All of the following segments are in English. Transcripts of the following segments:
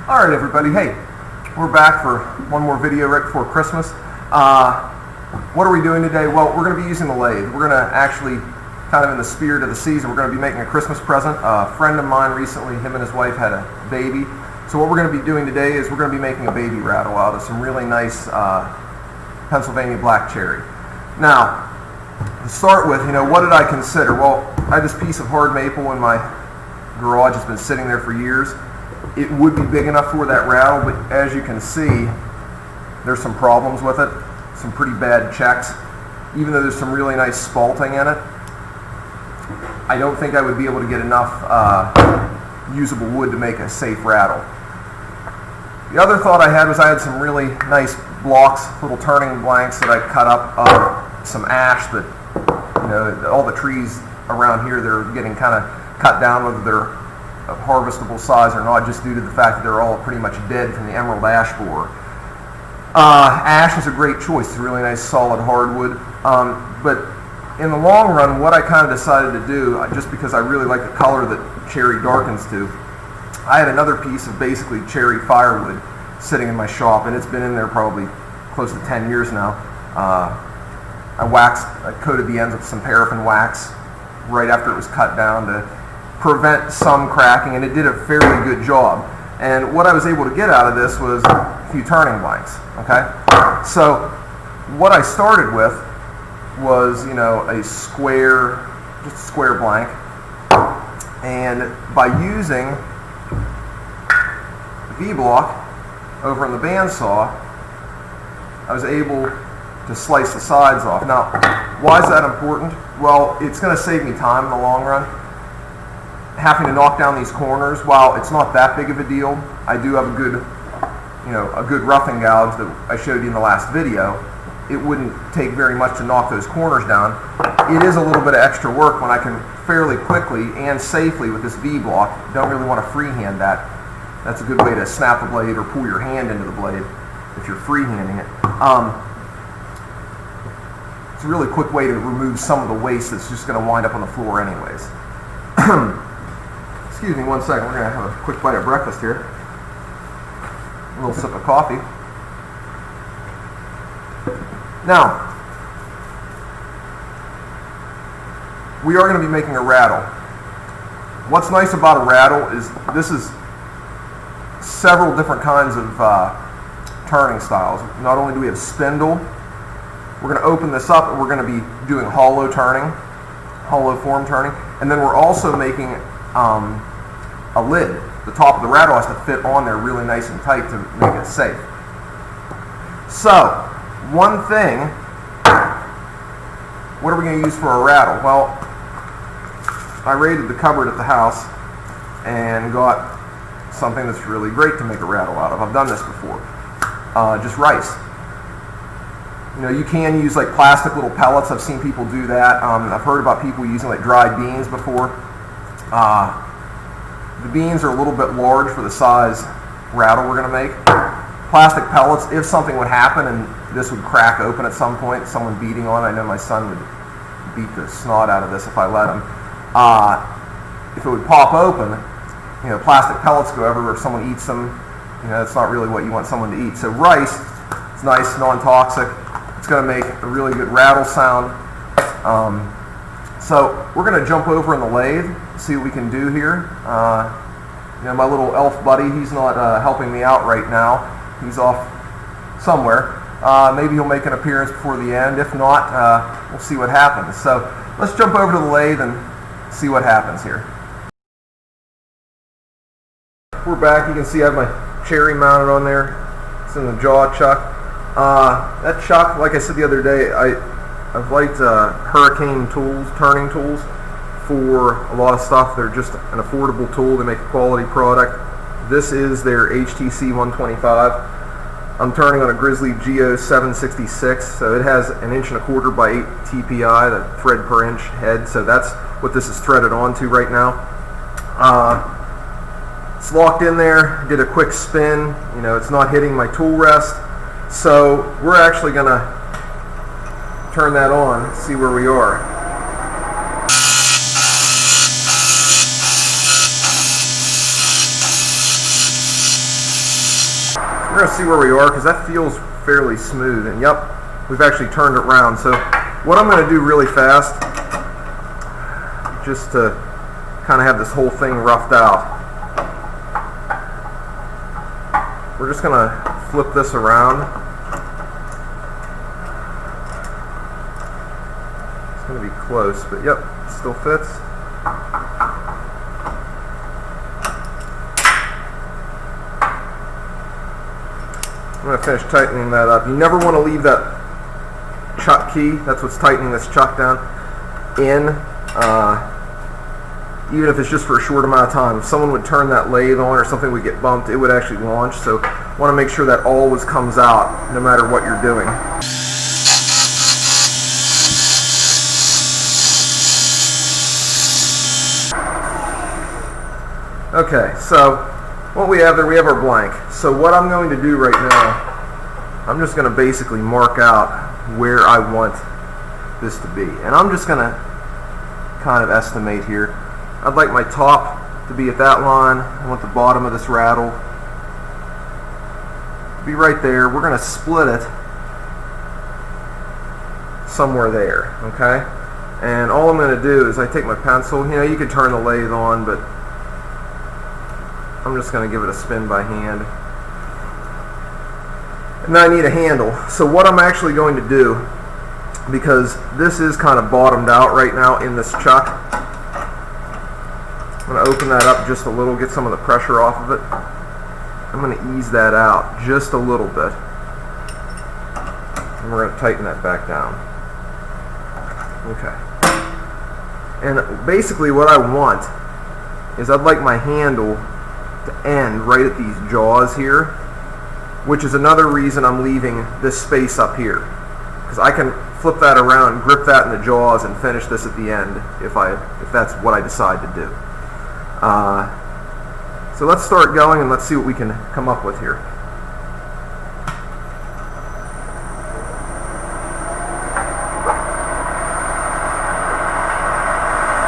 Alright everybody, hey, we're back for one more video right before Christmas. What are we doing today? Well, we're going to be using the lathe. We're going to actually, kind of in the spirit of the season, we're going to be making a Christmas present. A friend of mine recently, him and his wife had a baby. So what we're going to be doing today is we're going to be making a baby rattle out of some really nice Pennsylvania black cherry. Now, to start with, what did I consider? Well, I had this piece of hard maple in my garage. It's been sitting there for years. It would be big enough for that rattle, but as you can see, there's some problems with it, some pretty bad checks. Even though there's some really nice spalting in it, I don't think I would be able to get enough usable wood to make a safe rattle. The other thought I had was I had some really nice blocks, little turning blanks that I cut up of some ash that, all the trees around here, they're getting kind of cut down, whether they're of harvestable size or not, just due to the fact that they're all pretty much dead from the emerald ash borer. Ash is a great choice. It's a really nice solid hardwood. But in the long run, what I kind of decided to do, just because I really like the color that cherry darkens to, I had another piece of basically cherry firewood sitting in my shop, and it's been in there probably close to 10 years now. I coated the ends with some paraffin wax right after it was cut down to prevent some cracking, and it did a fairly good job. And what I was able to get out of this was a few turning blanks. Okay, so what I started with was a square, just a square blank, and by using the V-block over in the bandsaw, I was able to slice the sides off. Now, why is that important? Well, it's going to save me time in the long run. Having to knock down these corners, while it's not that big of a deal, I do have a good roughing gouge that I showed you in the last video. It wouldn't take very much to knock those corners down. It is a little bit of extra work when I can fairly quickly and safely with this V-block. Don't really want to freehand that. That's a good way to snap the blade or pull your hand into the blade if you're freehanding it. It's a really quick way to remove some of the waste that's just going to wind up on the floor anyways. Excuse me one second, we're going to have a quick bite of breakfast here. A little sip of coffee. Now, we are going to be making a rattle. What's nice about a rattle is this is several different kinds of turning styles. Not only do we have spindle, we're going to open this up and we're going to be doing hollow turning, hollow form turning, and then we're also making a lid. The top of the rattle has to fit on there really nice and tight to make it safe. So, one thing, what are we going to use for a rattle? Well, I raided the cupboard at the house and got something that's really great to make a rattle out of. I've done this before. Just rice. You can use like plastic little pellets. I've seen people do that. I've heard about people using like dried beans before. The beans are a little bit large for the size rattle we're going to make. Plastic pellets, if something would happen and this would crack open at some point, someone beating on it, I know my son would beat the snot out of this if I let him. If it would pop open, plastic pellets go everywhere. If someone eats them, that's not really what you want someone to eat. So rice, it's nice, non-toxic. It's going to make a really good rattle sound. So we're going to jump over in the lathe, see what we can do here. My little elf buddy, he's not helping me out right now. He's off somewhere. Maybe he'll make an appearance before the end. If not, we'll see what happens. So let's jump over to the lathe and see what happens here. We're back. You can see I have my cherry mounted on there. It's in the jaw chuck. That chuck, like I said the other day, I've liked Hurricane tools, turning tools, for a lot of stuff. They're just an affordable tool. They make a quality product. This is their HTC 125. I'm turning on a Grizzly Geo 766, so it has 1 1/4" by 8 TPI, the thread per inch head. So that's what this is threaded onto right now. It's locked in there. Did a quick spin. It's not hitting my tool rest. So we're actually going to turn that on, see where we are. We're going to see where we are because that feels fairly smooth. And yep, we've actually turned it around. So what I'm going to do really fast, just to kind of have this whole thing roughed out, we're just going to flip this around. It's going to be close, but yep, it still fits. I'm going to finish tightening that up. You never want to leave that chuck key, that's what's tightening this chuck down, in, even if it's just for a short amount of time. If someone would turn that lathe on or something would get bumped, it would actually launch. So want to make sure that always comes out no matter what you're doing. Okay, so what we have there, we have our blank. So what I'm going to do right now, I'm just going to basically mark out where I want this to be. And I'm just going to kind of estimate here. I'd like my top to be at that line. I want the bottom of this rattle to be right there. We're going to split it somewhere there, okay? And all I'm going to do is I take my pencil. You know, you could turn the lathe on, but I'm just going to give it a spin by hand. And then I need a handle. So what I'm actually going to do, because this is kind of bottomed out right now in this chuck, I'm going to open that up just a little, get some of the pressure off of it. I'm going to ease that out just a little bit. And we're going to tighten that back down. Okay. And basically what I want is I'd like my handle to end right at these jaws here, which is another reason I'm leaving this space up here, because I can flip that around, grip that in the jaws, and finish this at the end if that's what I decide to do. So let's start going and let's see what we can come up with here.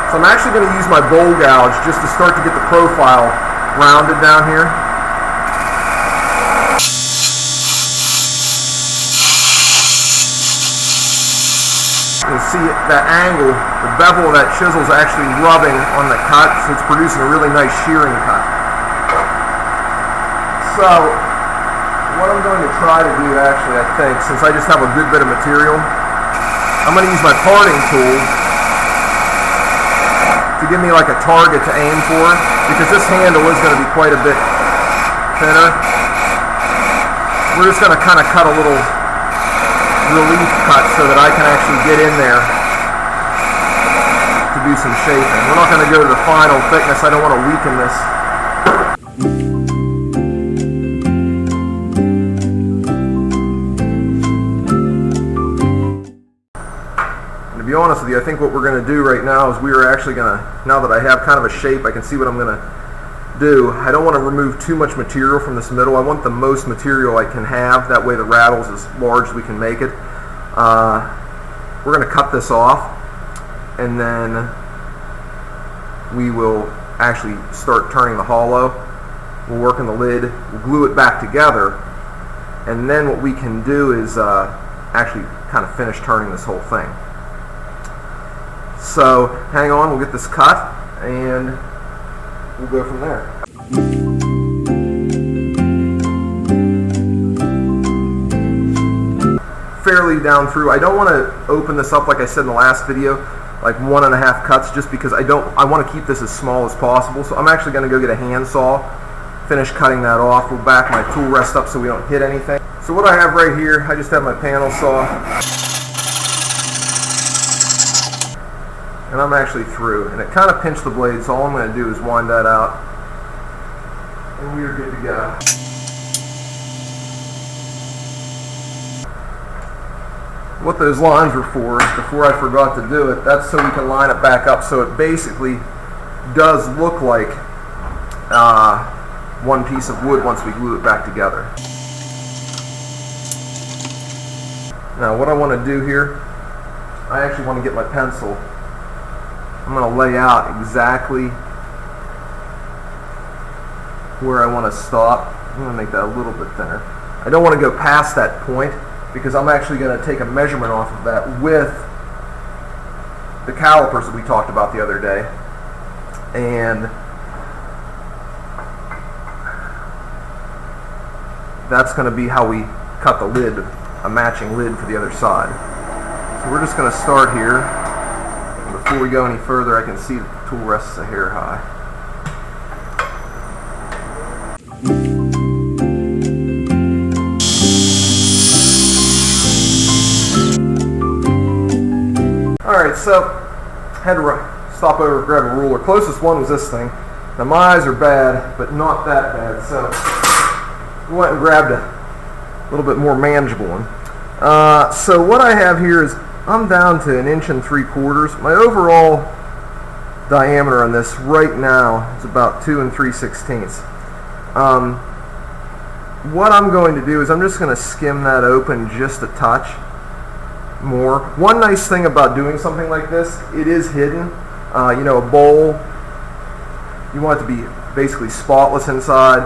So I'm actually going to use my bowl gouge just to start to get the profile rounded down here. You can see that angle, the bevel of that chisel is actually rubbing on the cut, so it's producing a really nice shearing cut. So what I'm going to try to do actually, I think, since I just have a good bit of material, I'm going to use my parting tool to give me like a target to aim for, because this handle is going to be quite a bit thinner. We're just going to kind of cut a little relief cut so that I can actually get in there to do some shaping. We're not going to go to the final thickness. I don't want to weaken this. To be honest with you, I think what we're going to do right now is we are actually going to, now that I have kind of a shape, I can see what I'm going to do. I don't want to remove too much material from this middle. I want the most material I can have. That way the rattle's as large as we can make it. We're going to cut this off, and then we will actually start turning the hollow. We'll work on the lid. We'll glue it back together, and then what we can do is actually kind of finish turning this whole thing. So hang on, we'll get this cut and we'll go from there. Fairly down through. I don't want to open this up like I said in the last video, like 1.5 cuts, just because I want to keep this as small as possible. So I'm actually going to go get a handsaw, finish cutting that off. We'll back my tool rest up so we don't hit anything. So what I have right here, I just have my panel saw. And I'm actually through, and it kind of pinched the blade, so all I'm going to do is wind that out, and we are good to go. What those lines were for, before I forgot to do it, that's so we can line it back up, so it basically does look like one piece of wood once we glue it back together. Now what I want to do here, I actually want to get my pencil. I'm going to lay out exactly where I want to stop. I'm going to make that a little bit thinner. I don't want to go past that point because I'm actually going to take a measurement off of that with the calipers that we talked about the other day. And that's going to be how we cut the lid, a matching lid for the other side. So we're just going to start here. And before we go any further, I can see that the tool rests a hair high. Alright, so I had to stop over and grab a ruler. Closest one was this thing. Now my eyes are bad, but not that bad, so we went and grabbed a little bit more manageable one. So what I have here is I'm down to 1 3/4 inches. My overall diameter on this right now is about 2 3/16. What I'm going to do is I'm just going to skim that open just a touch more. One nice thing about doing something like this, it is hidden. You know, a bowl, you want it to be basically spotless inside,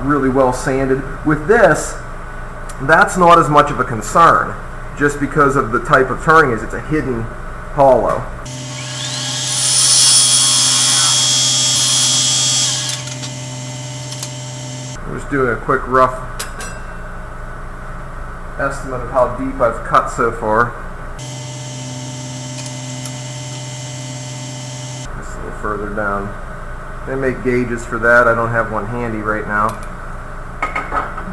really well sanded. With this, that's not as much of a concern, just because of the type of turning is it's a hidden hollow. I'm just doing a quick rough estimate of how deep I've cut so far. Just a little further down. They make gauges for that. I don't have one handy right now.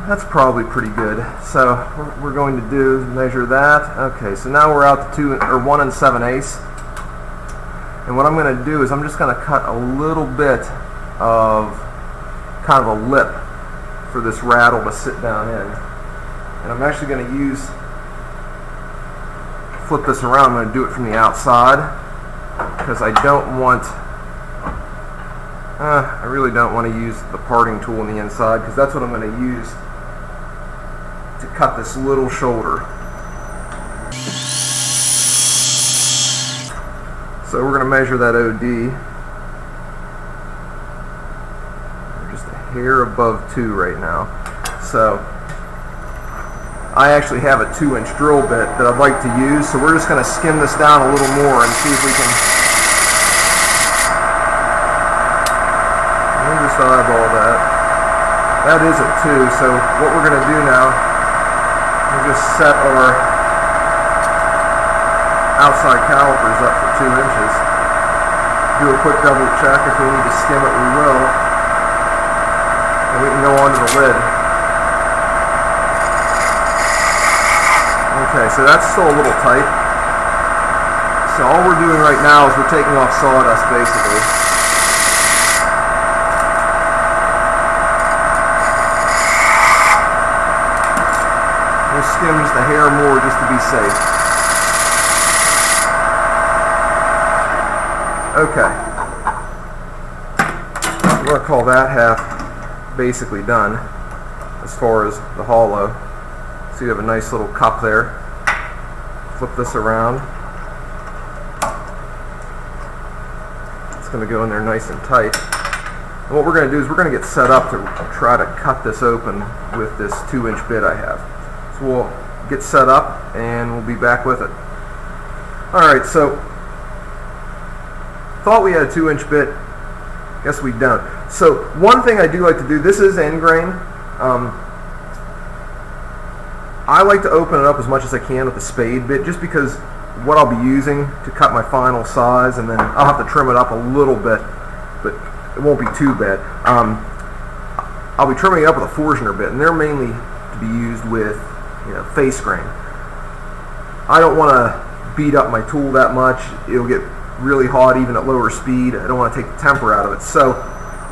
That's probably pretty good. So what we're going to do is measure that. Okay, so now we're out to 1 7/8. And what I'm going to do is I'm just going to cut a little bit of kind of a lip for this rattle to sit down in. And I'm actually going to flip this around. I'm going to do it from the outside because I don't want, I really don't want to use the parting tool on the inside because that's what I'm going to use to cut this little shoulder. So we're going to measure that OD. We're just a hair above 2 right now. So I actually have a 2-inch drill bit that I'd like to use, so we're just going to skim this down a little more and see if we can. We'll just eyeball that. That is a 2, so what we're going to do now, we'll just set our outside calipers up for 2 inches. Do a quick double check. If we need to skim it, we will. And we can go on to the lid. Okay, so that's still a little tight. So all we're doing right now is we're taking off sawdust, basically. We'll skim just a hair more just to be safe. Okay. I'm going to call that half basically done as far as the hollow. So you have a nice little cup there. Flip this around. It's going to go in there nice and tight. And what we're going to do is we're going to get set up to try to cut this open with this 2-inch bit I have. So we'll get set up and we'll be back with it. Alright, so thought we had a 2-inch bit. Guess we don't. So one thing I do like to do, this is end grain. I like to open it up as much as I can with the spade bit just because what I'll be using to cut my final size, and then I'll have to trim it up a little bit, but it won't be too bad. I'll be trimming it up with a Forstner bit, and they're mainly to be used with, you know, face grain. I don't want to beat up my tool that much. It'll get really hot even at lower speed. I don't want to take the temper out of it. So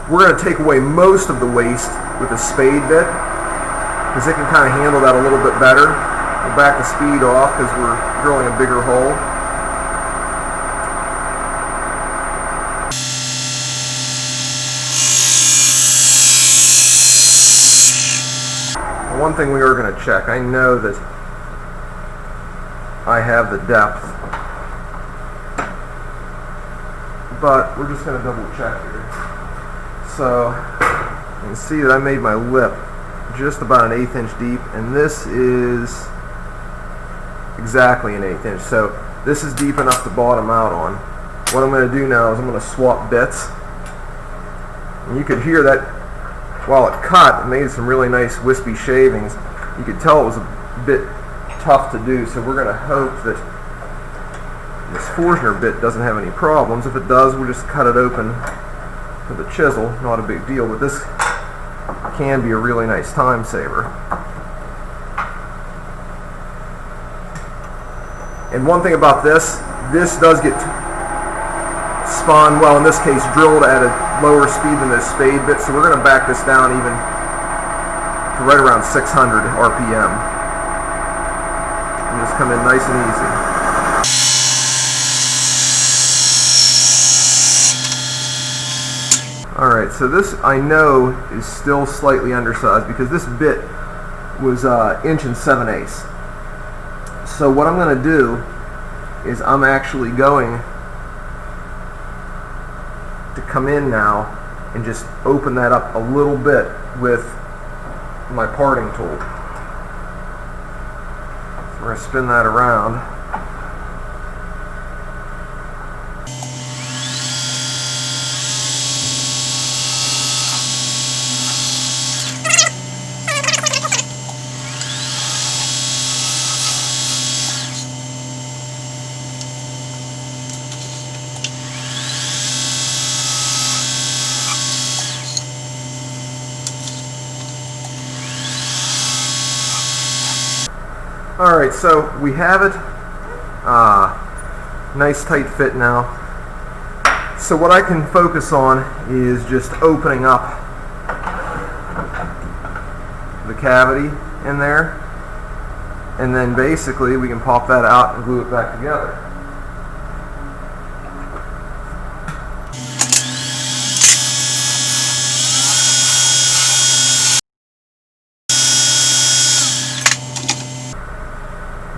we're going to take away most of the waste with a spade bit, because it can kind of handle that a little bit better. We'll back the speed off because we're drilling a bigger hole. One thing we are going to check, I know that I have the depth, but we're just going to double check here. So you can see that I made my lip just about an 1/8 inch deep, and this is exactly an 1/8 inch. So this is deep enough to bottom out on. What I'm going to do now is I'm going to swap bits. And you could hear that while it cut, it made some really nice wispy shavings. You could tell it was a bit tough to do, so we're going to hope that this Forstner bit doesn't have any problems. If it does, we'll just cut it open with a chisel. Not a big deal, but this can be a really nice time saver. And one thing about this does get spun, well in this case drilled at a lower speed than this spade bit, so we're going to back this down even to right around 600 RPM. And just come in nice and easy. Alright, so this I know is still slightly undersized because this bit was 1 7/8 inches. So what I'm going to do is I'm actually going to come in now and just open that up a little bit with my parting tool. So we're going to spin that around. Alright, so we have it. Nice tight fit now. So what I can focus on is just opening up the cavity in there, and then basically we can pop that out and glue it back together.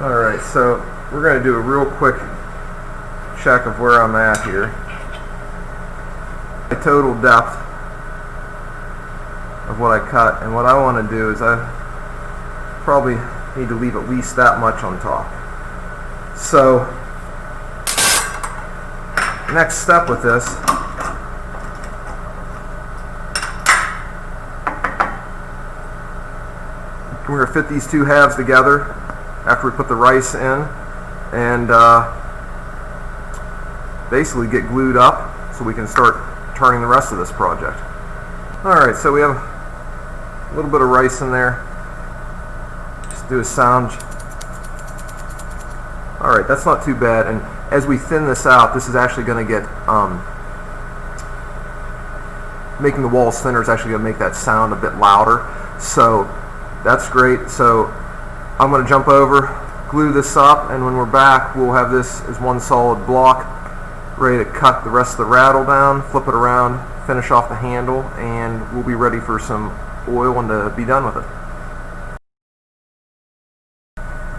Alright, so we're going to do a real quick check of where I'm at here. The total depth of what I cut, and what I want to do is I probably need to leave at least that much on top. So, next step with this we're going to fit these two halves together after we put the rice in, and basically get glued up so we can start turning the rest of this project. Alright, so we have a little bit of rice in there. Just do a sound. Alright, that's not too bad, and as we thin this out, this is actually going to get making the walls thinner is actually going to make that sound a bit louder, so that's great. So I'm going to jump over, glue this up, and when we're back we'll have this as one solid block ready to cut the rest of the rattle down, flip it around, finish off the handle, and we'll be ready for some oil and to be done with it.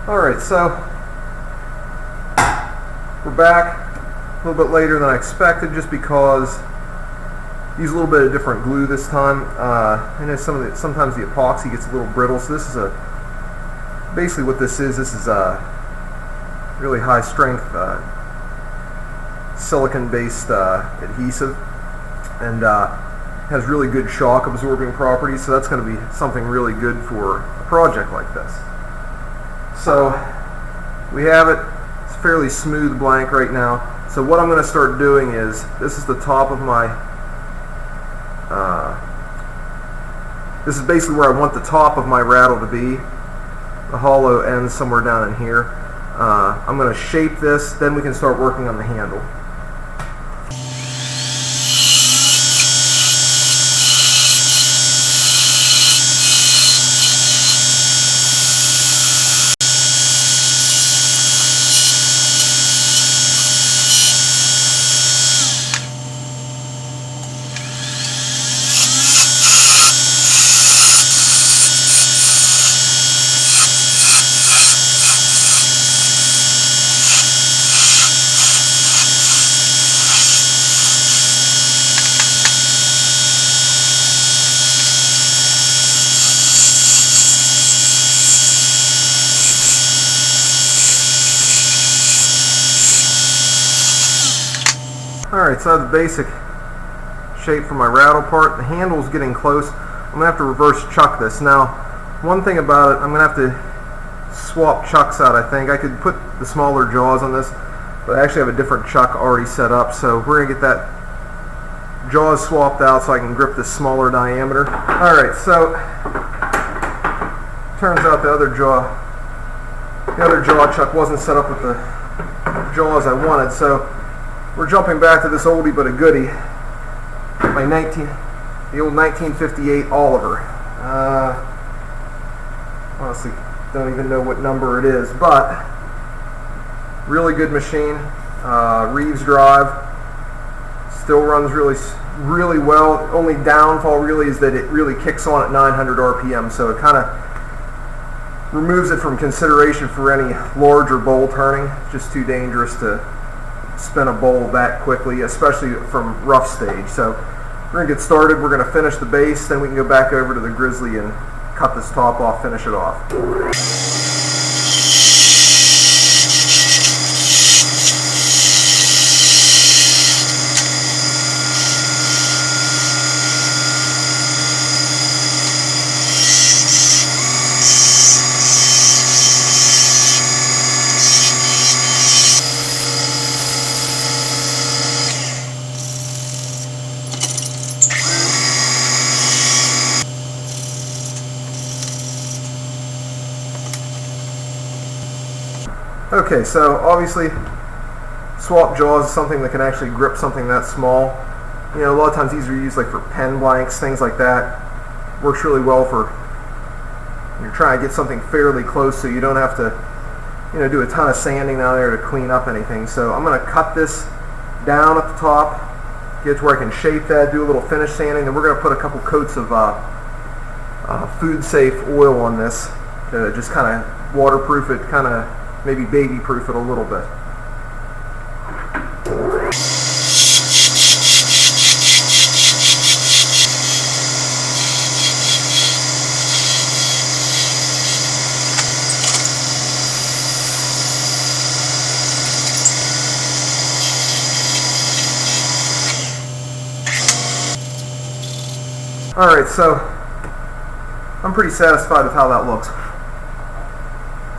Alright, so we're back a little bit later than I expected, just because use a little bit of different glue this time. I know sometimes the epoxy gets a little brittle, so this is basically what this is a really high strength silicon based adhesive, and has really good shock absorbing properties, so that's going to be something really good for a project like this. So we have it. It's fairly smooth blank right now. So what I'm going to start doing is, this is the top of my this is basically where I want the top of my rattle to be. The hollow ends somewhere down in here. I'm going to shape this, then we can start working on the handle. Alright, so I have the basic shape for my rattle part. The handle's getting close. I'm going to have to reverse chuck this. Now, one thing about it, I'm going to have to swap chucks out, I think. I could put the smaller jaws on this, but I actually have a different chuck already set up, so we're going to get that jaws swapped out so I can grip this smaller diameter. Alright, so turns out the other jaw chuck wasn't set up with the jaws I wanted, so we're jumping back to this oldie but a goodie, the old 1958 Oliver. Honestly, don't even know what number it is, but really good machine. Reeves drive, still runs really well. Only downfall really is that it really kicks on at 900 RPM, so it kind of removes it from consideration for any larger bowl turning. It's just too dangerous to spin a bowl that quickly, especially from rough stage. So we're going to get started. We're going to finish the base, then we can go back over to the Grizzly and cut this top off, finish it off. Okay, so obviously swap jaws is something that can actually grip something that small. You know, a lot of times these are used like for pen blanks, things like that. Works really well for when you're trying to get something fairly close so you don't have to, you know, do a ton of sanding down there to clean up anything. So I'm going to cut this down at the top, get to where I can shape that, do a little finish sanding, then we're going to put a couple coats of food safe oil on this to just kind of waterproof it, kind of maybe baby proof it a little bit. Alright, so I'm pretty satisfied with how that looks.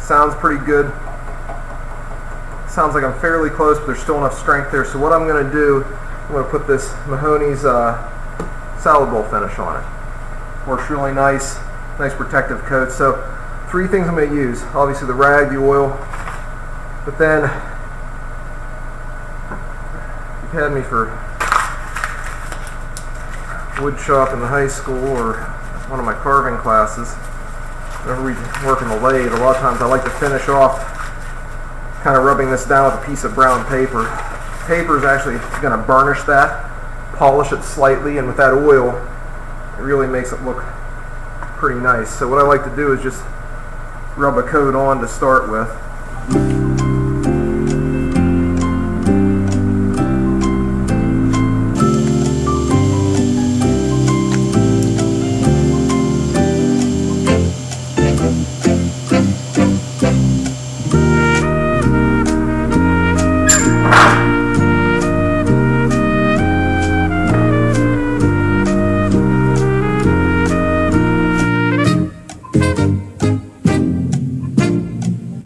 Sounds pretty good. Sounds like I'm fairly close, but there's still enough strength there. So what I'm going to do, I'm going to put this Mahoney's salad bowl finish on it. Works really nice protective coat. So 3 things I'm going to use. Obviously the rag, the oil, but then you've had me for wood shop in the high school or one of my carving classes. Whenever we work in the lathe, a lot of times I like to finish off kind of rubbing this down with a piece of brown paper. Paper is actually going to burnish that, polish it slightly, and with that oil, it really makes it look pretty nice. So what I like to do is just rub a coat on to start with.